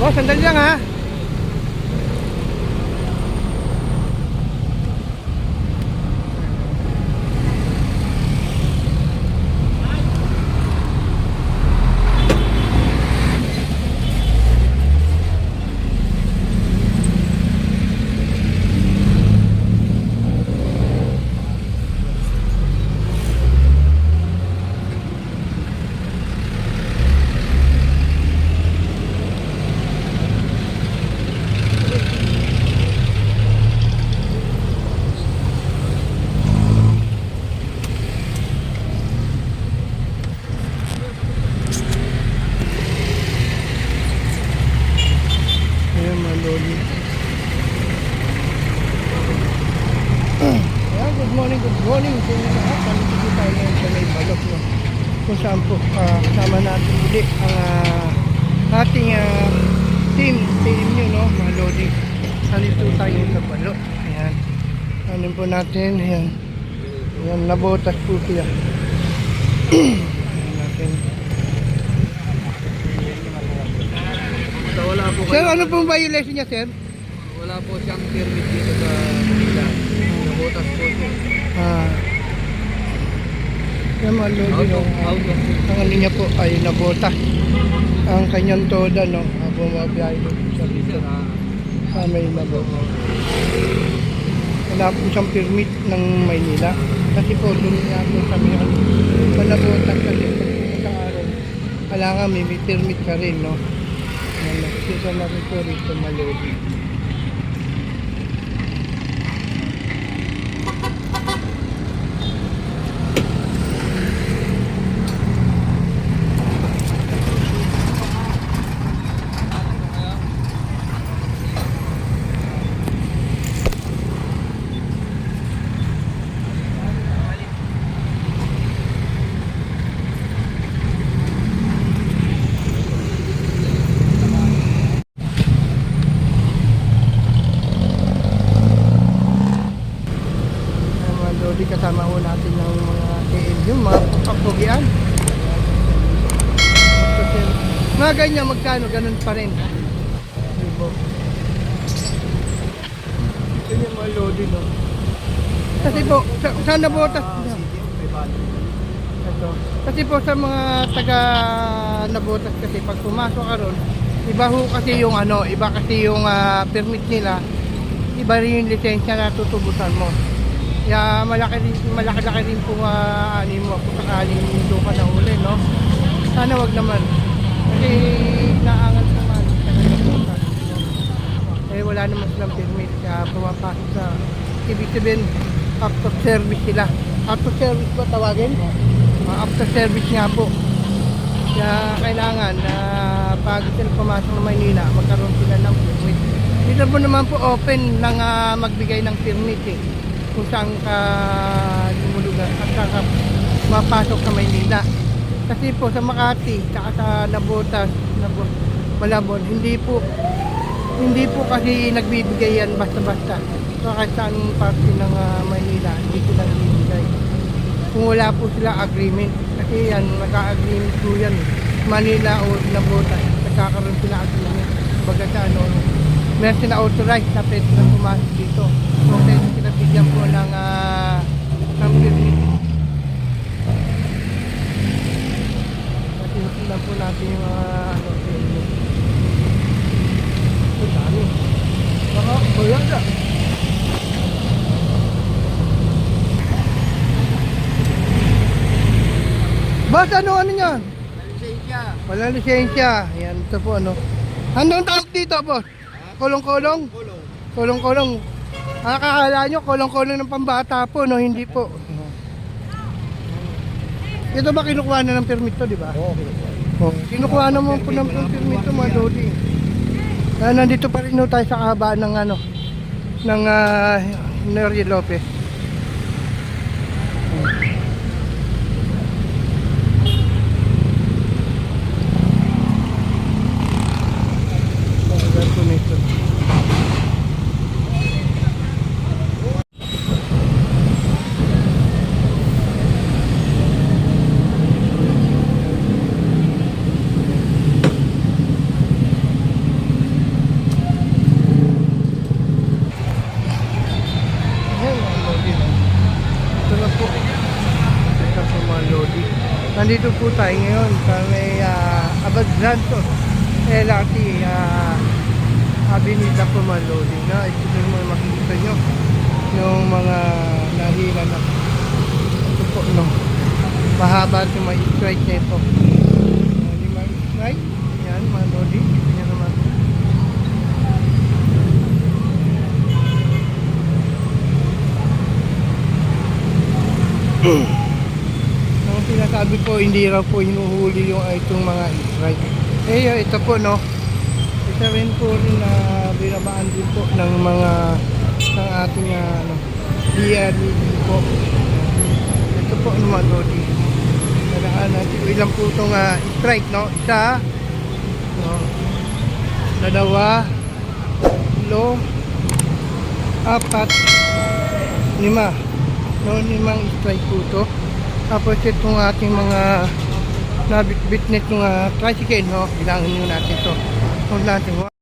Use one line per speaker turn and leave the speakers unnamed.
Oh, sandali lang ha. Ayan mga lodi. Ayan, good morning sa inyo lahat. Nandito po tayo ngayon sa may balok, no? Kung saan po kasama natin ulit ang ating team nyo, no, mga lodi. Nandito tayo sa balok. Ayan. Anin po natin, ayan. Ayan, nabotas po siya. Ayan natin.
Wala po
Sir,
kayo.
ano pong violation niya, sir?
Wala po siyang permit dito sa Manila. Nabutas po siya.
Yan mga lodi, no? Ang ano niya po ay nabota. Ang kanyang toda, no? Bumabiyahe doon sa dito. May nabota. Wala po siyang permit ng Maynila. Kasi po doon nga po sa mga manabota kasi sa araw. Kailangan may permit ka rin, no? Nakikita na rin po rito malodi. Lodi, kasama ko natin ng mga KL, yung mga kapugian. Mga ganyan, magkano, ganun pa rin. Libo. Ito yung mga lodi, no? Kasi po, saan nabotas? Ito. Kasi po sa mga taga nabotas kasi pag pumasok ka ron, iba ho kasi yung ano, iba kasi yung permit nila, iba rin yung lisensya na tutubusan mo. Kaya malaki rin po ani mo kung sakaling doon ka nahuli, no? Sana wag naman. Kasi naangal po man. Eh wala naman silang permit. Kaya pumapasok sa ibig sabihin, after service sila. After service ba tawagin? After service nga po. Kaya kailangan na pag sila pumasok ng Maynila, magkaroon sila ng permit. Dito po naman po open ng magbigay ng permit eh. Kung saan ka lumulugan at saan ka mapasok sa Maynila. Kasi po sa Makati, saka sa Nabotas, Malabon, hindi po kasi nagbibigay yan basta-basta. So kahit saan parte ng Maynila, hindi sila nagbibigay. Kung wala po sila agreement, kasi yan, naka-agreement po yan. Manila o Nabotas, nagkakaroon sila agreement. Baga sa ano, meron sila authorized na pwede na pumasok dito. So pwede sila bigyan po ng permit. Tingnan po natin yung ano, permit. Ito dami. Baka, wala na. Boss, ano niyan?
Lisensya.
Walang lisensya. Yan, ito po ano. Anong tawag dito, boss? Kolong-kolong? Kolong-kolong. Akakala nyo, kolong-kolong ng pambata po, no? Hindi po. Ito ba kinukuha na ng permit to, di ba?
Oo.
Kinukuha naman po ng permit to, mga lodi. Nandito pa rin tayo sa kahabaan ng ano, ng Nery Lopez. Nandito po tayo ngayon sa may Abad Santos LRT Avenida Pumalodi na ito din mo makikita nyo yung mga nahila na ito po no mahaba ito may strike na ito may strike yan mga lodi yan naman ang sinasabi ko hindi raw po hinuhuli yung itong mga strike ito po no ito rin po rin na binabaan din po ng mga ng ating DRD po ito po naman lodi kailangan natin ilang po itong strike no isa no, dalawa lo apat lima no limang strike po ito tapos itong ating mga nabitbit nitong tricycle no bilangin nyo natin ito huwag natin